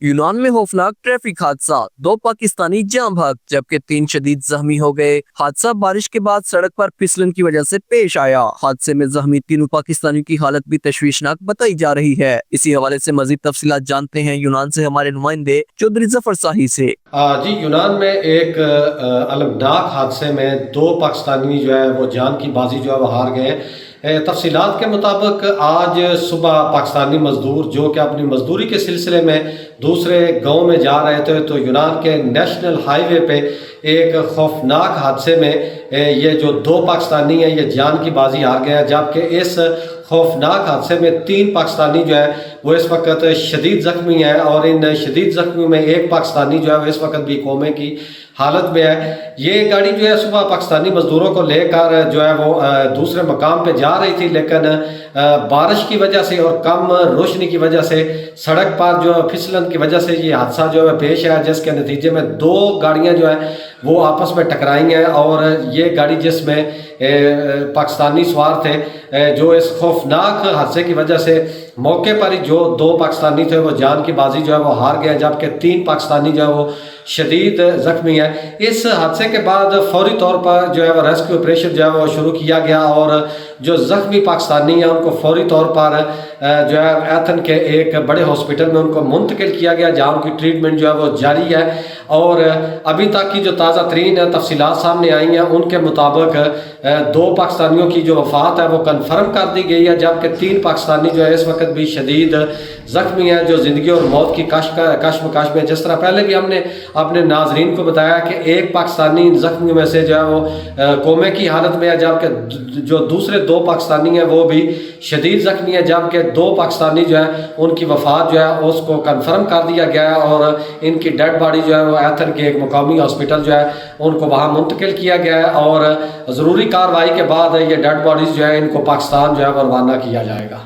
यूनान में खौफनाक ट्रैफिक हादसा, 2 पाकिस्तानी जाम भाग जबकि 3 शदीद जख्मी हो गए। हादसा बारिश के बाद सड़क पर फिसलन की वजह से पेश आया। हादसे में जख्मी 3 पाकिस्तानियों की हालत भी तशवीशनाक बताई जा रही है। इसी हवाले से मजीद तफसीलात जानते हैं यूनान से हमारे नुमाइंदे चौधरी जफर शाही से। जी, यूनान में एक अलमनाक हादसे में 2 पाकिस्तानी जो है वो जान की बाजी जो है वो हार गए। तफसीलात के मुताबिक आज सुबह पाकिस्तानी मजदूर जो कि अपनी मजदूरी के सिलसिले में दूसरे गांव में जा रहे थे तो यूनान के नेशनल हाईवे पे एक खौफनाक हादसे में ये जो 2 पाकिस्तानी हैं ये जान की बाजी हार गए हैं, जबकि इस खौफनाक हादसे में 3 पाकिस्तानी जो है वो इस वक्त शदीद ज़ख्मी हैं और इन शदीद ज़ख्मी में एक पाकिस्तानी जो है वो इस वक्त भी कोमे की हालत में है। ये गाड़ी जो है सुबह पाकिस्तानी मज़दूरों को लेकर जो है वो दूसरे मकाम पे जा रही थी, लेकिन बारिश की वजह से और कम रोशनी की वजह से सड़क पर जो फिसलन की वजह से ये हादसा जो है पेश आया, जिसके नतीजे में 2 गाड़ियाँ जो हैं वो आपस में टकराई हैं और ये गाड़ी जिसमें पाकिस्तानी सवार थे जो इस खौफनाक हादसे की वजह से मौके पर ही जो 2 पाकिस्तानी थे वो जान की बाजी जो है वो हार गए, जबकि 3 पाकिस्तानी जो है वो शदीद ज़ख्मी है। इस हादसे के बाद फौरी तौर पर जो है वो रेस्क्यू ऑपरेशन जो है वो शुरू किया गया और जो ज़ख्मी पाकिस्तानी हैं उनको फौरी तौर पर जो है एथन के एक बड़े हॉस्पिटल में उनको मुंतकिल किया गया, जहाँ उनकी ट्रीटमेंट जो है वो जारी है। और अभी तक की जो ताज़ा तरीन तफसीलात सामने आई हैं उनके मुताबिक 2 पाकिस्तानियों की जो वफ़ात है वो कन्फर्म कर दी गई है, जबकि 3 पाकिस्तानी जो है इस वक्त भी शदीद ज़ख्मी हैं जो ज़िंदगी और मौत की कश्मकश में। जिस तरह पहले भी हमने अपने नाजरीन को बताया कि एक पाकिस्तानी ज़ख्मी में से जो है वो कोमे की हालत में है, जबकि जो दूसरे 2 पाकिस्तानी हैं वो भी शदीद ज़ख्मी है, जबकि 2 पाकिस्तानी जो है उनकी वफ़ात जो है उसको कन्फर्म कर दिया गया है और इनकी डेड बॉडी जो है वो एथन के एक मुकामी हॉस्पिटल जो है उनको वहाँ मुंतकिल किया गया है और ज़रूरी कार्रवाई के बाद ये डेड बॉडीज़ जो है इनको पाकिस्तान जो है वो रवाना किया जाएगा।